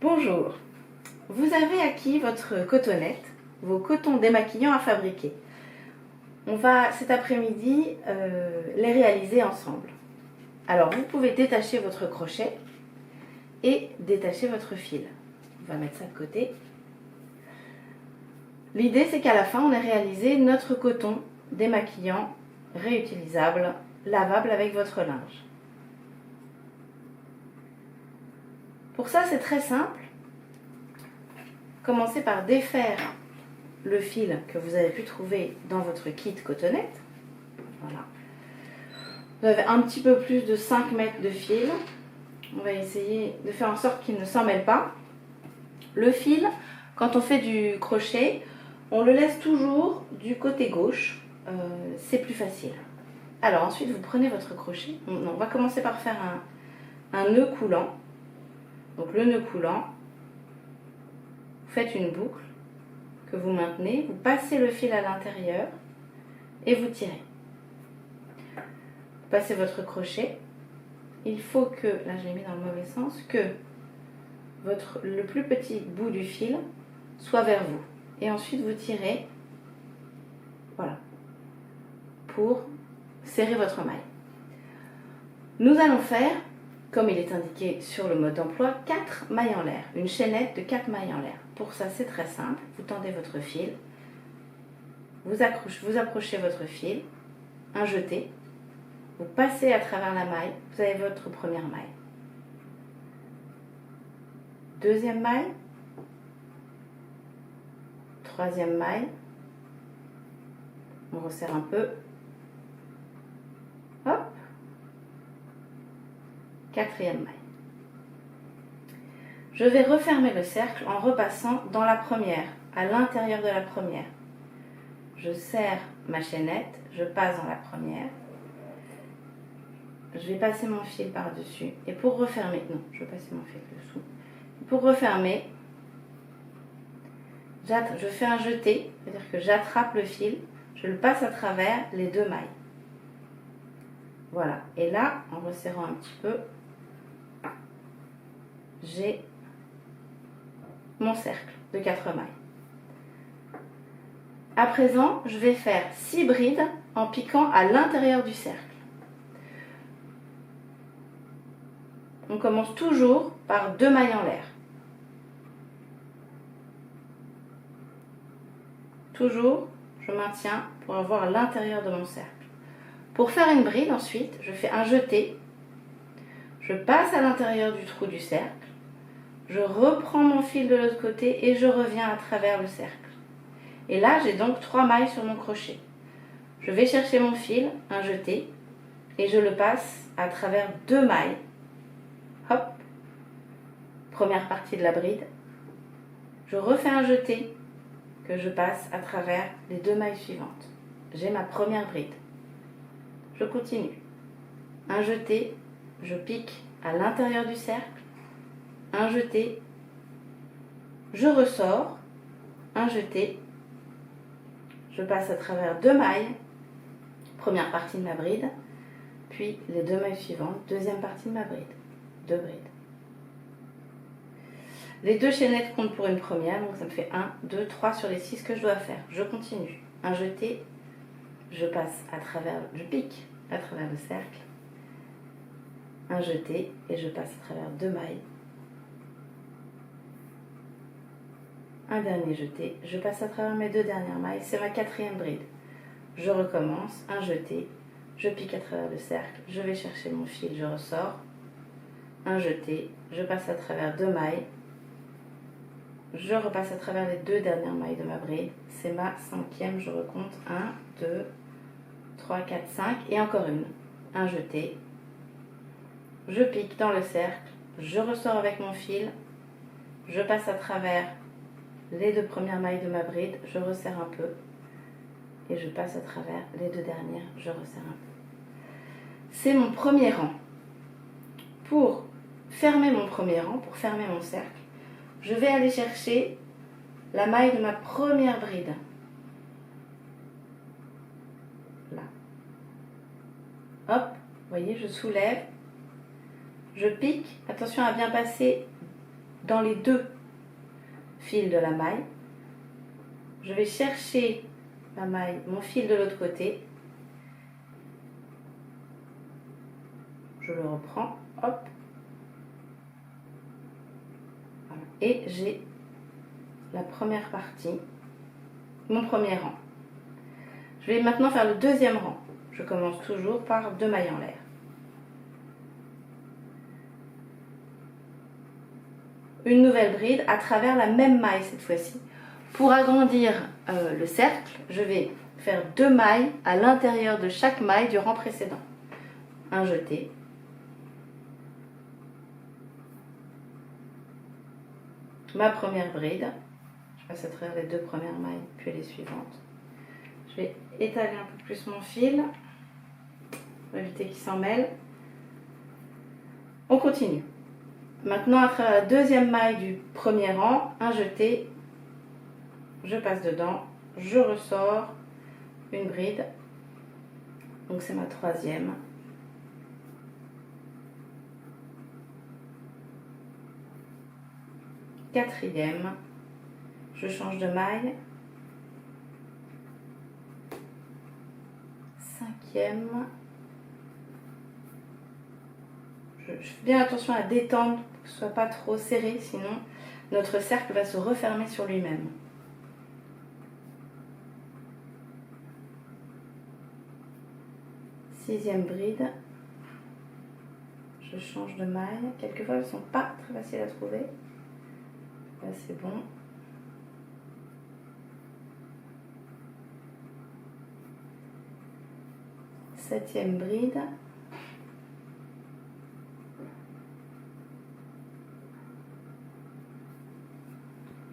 Bonjour, vous avez acquis votre cotonnette, vos cotons démaquillants à fabriquer. On va cet après-midi les réaliser ensemble. Alors vous pouvez détacher votre crochet et détacher votre fil. On va mettre ça de côté. L'idée c'est qu'à la fin on ait réalisé notre coton démaquillant réutilisable, lavable avec votre linge. Pour ça, c'est très simple. Commencez par défaire le fil que vous avez pu trouver dans votre kit cotonnette. Voilà. Vous avez un petit peu plus de 5 mètres de fil. On va essayer de faire en sorte qu'il ne s'en mêle pas. Le fil, quand on fait du crochet, on le laisse toujours du côté gauche. C'est plus facile. Alors ensuite, vous prenez votre crochet. On va commencer par faire un nœud coulant. Donc le nœud coulant, vous faites une boucle que vous maintenez, vous passez le fil à l'intérieur et vous tirez. Vous passez votre crochet. Il faut que, là je l'ai mis dans le mauvais sens, que le plus petit bout du fil soit vers vous. Et ensuite vous tirez, voilà, pour serrer votre maille. Nous allons faire, comme il est indiqué sur le mode d'emploi, 4 mailles en l'air, une chaînette de 4 mailles en l'air. Pour ça, c'est très simple. Vous tendez votre fil, vous approchez votre fil, un jeté, vous passez à travers la maille, vous avez votre première maille. Deuxième maille, troisième maille, on resserre un peu, hop, quatrième maille. Je vais refermer le cercle en repassant dans la première, à l'intérieur de la première. Je serre ma chaînette, je passe dans la première. Je vais passer mon fil par-dessus. Et pour refermer, non, je vais passer mon fil dessous. Pour refermer, je fais un jeté, c'est-à-dire que j'attrape le fil, je le passe à travers les 2 mailles. Voilà. Et là, en resserrant un petit peu, j'ai mon cercle de 4 mailles. À présent, je vais faire 6 brides en piquant à l'intérieur du cercle. On commence toujours par 2 mailles en l'air. Toujours, je maintiens pour avoir l'intérieur de mon cercle. Pour faire une bride, ensuite, je fais un jeté. Je passe à l'intérieur du trou du cercle. Je reprends mon fil de l'autre côté et je reviens à travers le cercle. Et là, j'ai donc 3 mailles sur mon crochet. Je vais chercher mon fil, un jeté, et je le passe à travers 2 mailles. Hop, première partie de la bride. Je refais un jeté que je passe à travers les 2 mailles suivantes. J'ai ma première bride. Je continue. Un jeté, je pique à l'intérieur du cercle. Un jeté, je ressors, un jeté, je passe à travers 2 mailles, première partie de ma bride, puis les 2 mailles suivantes, deuxième partie de ma bride, 2 brides. Les 2 chaînettes comptent pour une première, donc ça me fait 1, 2, 3 sur les 6 que je dois faire. Je continue. Un jeté, je passe à travers, je pique à travers le cercle, un jeté et je passe à travers 2 mailles. Un dernier jeté, je passe à travers mes 2 dernières mailles, c'est ma 4e bride. Je recommence, un jeté, je pique à travers le cercle, je vais chercher mon fil, je ressors, un jeté, je passe à travers 2 mailles, je repasse à travers les 2 dernières mailles de ma bride, c'est ma 5e, je recompte 1, 2, 3, 4, 5 et encore une, un jeté, je pique dans le cercle, je ressors avec mon fil, je passe à travers les 2 premières mailles de ma bride, je resserre un peu et je passe à travers les 2 dernières, je resserre un peu. C'est mon premier rang. Pour fermer mon premier rang, pour fermer mon cercle, je vais aller chercher la maille de ma première bride. Là. Hop, vous voyez, je soulève, je pique, attention à bien passer dans les deux fils de la maille. Je vais chercher la maille, mon fil de l'autre côté. Je le reprends, hop. Voilà. Et j'ai la première partie, mon premier rang. Je vais maintenant faire le deuxième rang. Je commence toujours par 2 mailles en l'air. Une nouvelle bride à travers la même maille cette fois-ci. Pour agrandir le cercle, je vais faire 2 mailles à l'intérieur de chaque maille du rang précédent. Un jeté. Ma première bride. Je passe à travers les 2 premières mailles, puis les suivantes. Je vais étaler un peu plus mon fil pour éviter qu'il s'en mêle. On continue. Maintenant, à travers la deuxième maille du premier rang, un jeté, je passe dedans, je ressors une bride. Donc c'est ma troisième. Quatrième, je change de maille. Cinquième. Je fais bien attention à détendre pour que ce ne soit pas trop serré, sinon notre cercle va se refermer sur lui-même. Sixième bride. Je change de maille. Quelquefois, elles ne sont pas très faciles à trouver. Là, c'est bon. Septième bride.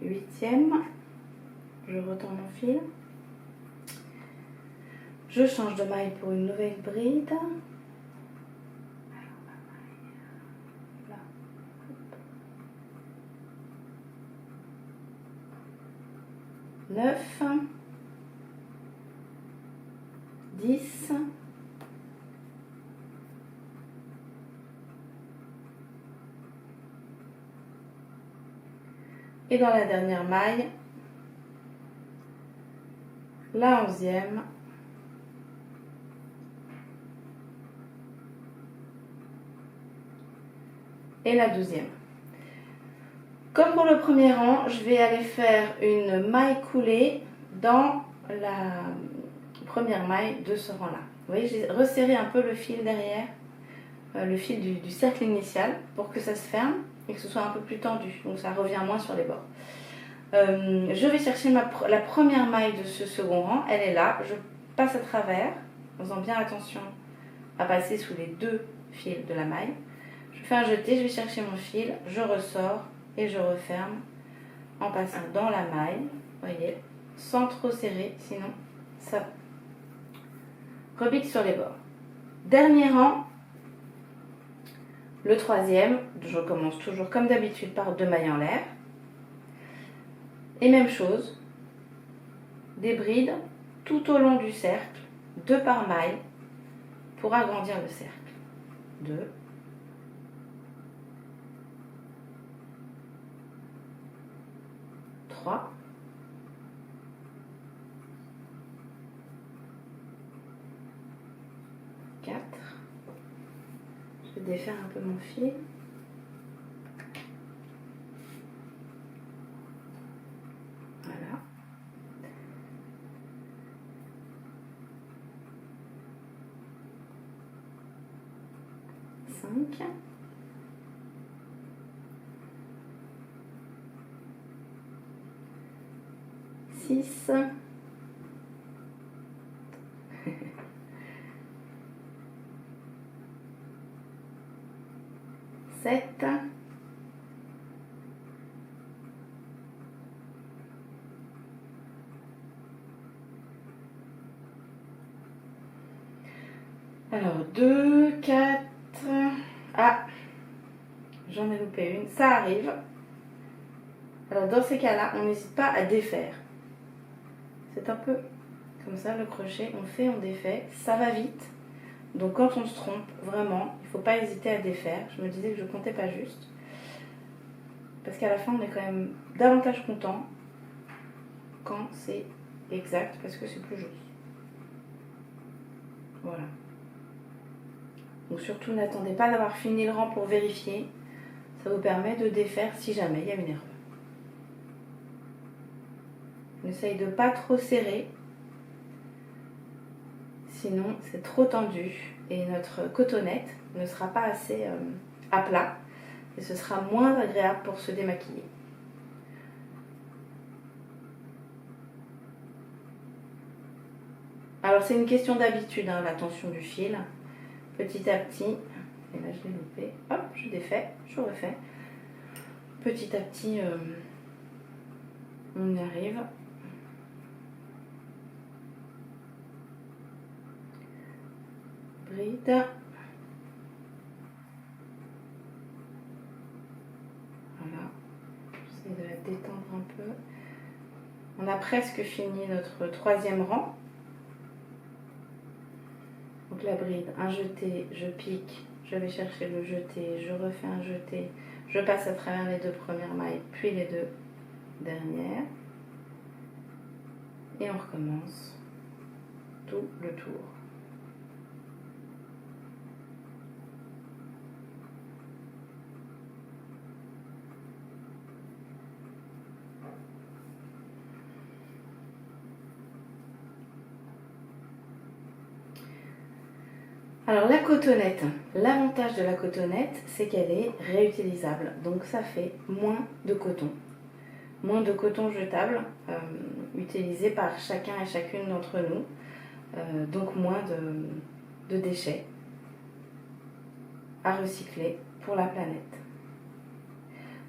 Huitième. Je retourne mon fil. Je change de maille pour une nouvelle bride. Là. 9, 10, et dans la dernière maille, la 11e, et la 12e. Comme pour le premier rang, je vais aller faire une maille coulée dans la première maille de ce rang-là. Vous voyez, j'ai resserré un peu le fil derrière, le fil du cercle initial, pour que ça se ferme et que ce soit un peu plus tendu, donc ça revient moins sur les bords. Je vais chercher la première maille de ce second rang, elle est là, je passe à travers, en faisant bien attention à passer sous les 2 fils de la maille. Je fais un jeté, je vais chercher mon fil, je ressors et je referme en passant dans la maille, vous voyez, sans trop serrer, sinon ça repique sur les bords. Dernier rang, le troisième, je commence toujours comme d'habitude par 2 mailles en l'air. Et même chose, des brides tout au long du cercle, 2 par maille, pour agrandir le cercle. 2. 3. 4. Je vais défaire un peu mon fil. Voilà. 5. 6. 7. 2, 4. Ah, j'en ai loupé une. Ça arrive. Alors dans ces cas-là, on n'hésite pas à défaire. C'est un peu comme ça le crochet. On fait, on défait. Ça va vite. Donc quand on se trompe, vraiment, il ne faut pas hésiter à défaire. Je me disais que je ne comptais pas juste. parce qu'à la fin on est quand même davantage content quand c'est exact, parce que c'est plus joli. Voilà. Donc surtout n'attendez pas d'avoir fini le rang pour vérifier, ça vous permet de défaire si jamais il y a une erreur. On essaye de ne pas trop serrer, sinon c'est trop tendu et notre cotonnette ne sera pas assez à plat et ce sera moins agréable pour se démaquiller. Alors c'est une question d'habitude, hein, la tension du fil. Petit à petit, et là je l'ai loupé, hop, je défais, je refais. Petit à petit, on y arrive. Bride. Voilà. J'essaie de la détendre un peu. On a presque fini notre troisième rang. Donc la bride, un jeté, je pique, je vais chercher le jeté, je refais un jeté, je passe à travers les deux premières mailles, puis les deux dernières. Et on recommence tout le tour. Alors la cotonnette, l'avantage de la cotonnette, c'est qu'elle est réutilisable. Donc ça fait moins de coton. Moins de coton jetable utilisé par chacun et chacune d'entre nous. Donc moins de déchets à recycler pour la planète.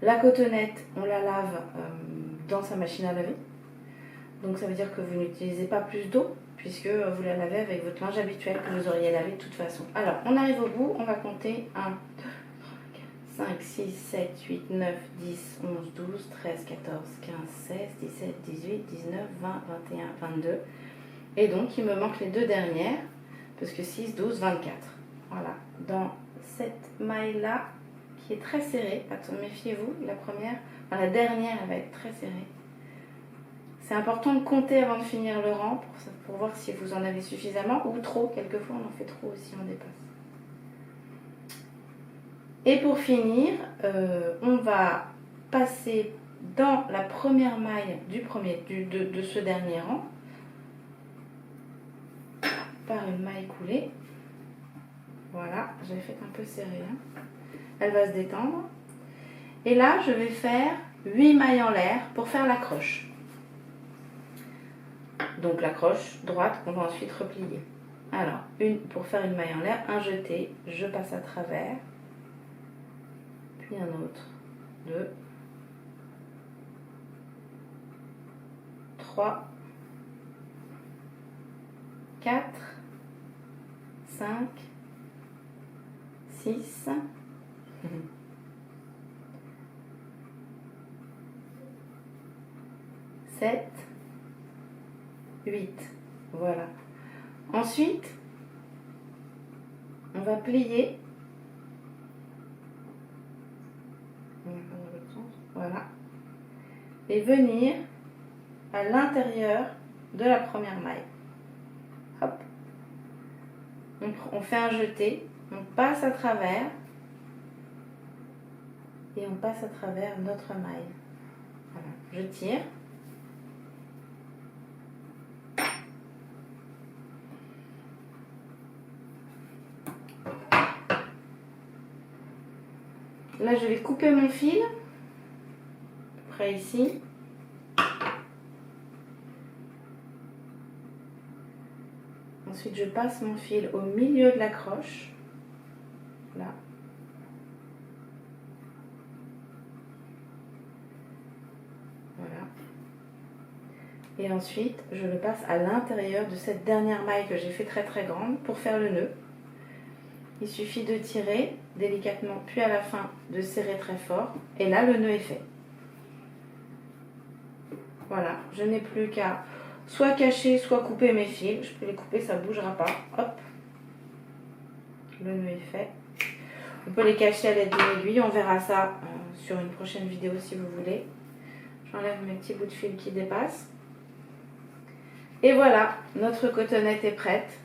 La cotonnette, on la lave dans sa machine à laver. Donc ça veut dire que vous n'utilisez pas plus d'eau, puisque vous la lavez avec votre linge habituel que vous auriez lavé de toute façon. Alors, on arrive au bout, on va compter 1, 2, 3, 4, 5, 6, 7, 8, 9, 10, 11, 12, 13, 14, 15, 16, 17, 18, 19, 20, 21, 22. Et donc, il me manque les deux dernières, parce que 6, 12, 24. Voilà, dans cette maille-là, qui est très serrée, méfiez-vous, la première, enfin, la dernière, elle va être très serrée. C'est important de compter avant de finir le rang pour voir si vous en avez suffisamment ou trop. Quelquefois, on en fait trop aussi, on dépasse. Et pour finir, on va passer dans la première maille de ce dernier rang par une maille coulée. Voilà, j'avais fait un peu serré. Hein. Elle va se détendre. Et là, je vais faire 8 mailles en l'air pour faire l'accroche. Donc la croche droite qu'on va ensuite replier. Alors, pour faire une maille en l'air, un jeté, je passe à travers, puis un autre, 2, 3, 4, 5, 6, 7, 8. Voilà. Ensuite, on va plier. Voilà. Et venir à l'intérieur de la première maille. Hop. On fait un jeté, on passe à travers et on passe à travers notre maille. Voilà. Je tire. Là, je vais couper mon fil, à peu près ici. Ensuite, je passe mon fil au milieu de la croche, là. Voilà. Et ensuite, je le passe à l'intérieur de cette dernière maille que j'ai fait très très grande pour faire le nœud. Il suffit de tirer délicatement, puis à la fin de serrer très fort. Et là, le nœud est fait. Voilà, je n'ai plus qu'à soit cacher, soit couper mes fils. Je peux les couper, ça ne bougera pas. Hop, le nœud est fait. On peut les cacher à l'aide d'une aiguille, on verra ça sur une prochaine vidéo si vous voulez. J'enlève mes petits bouts de fil qui dépassent. Et voilà, notre cotonnette est prête.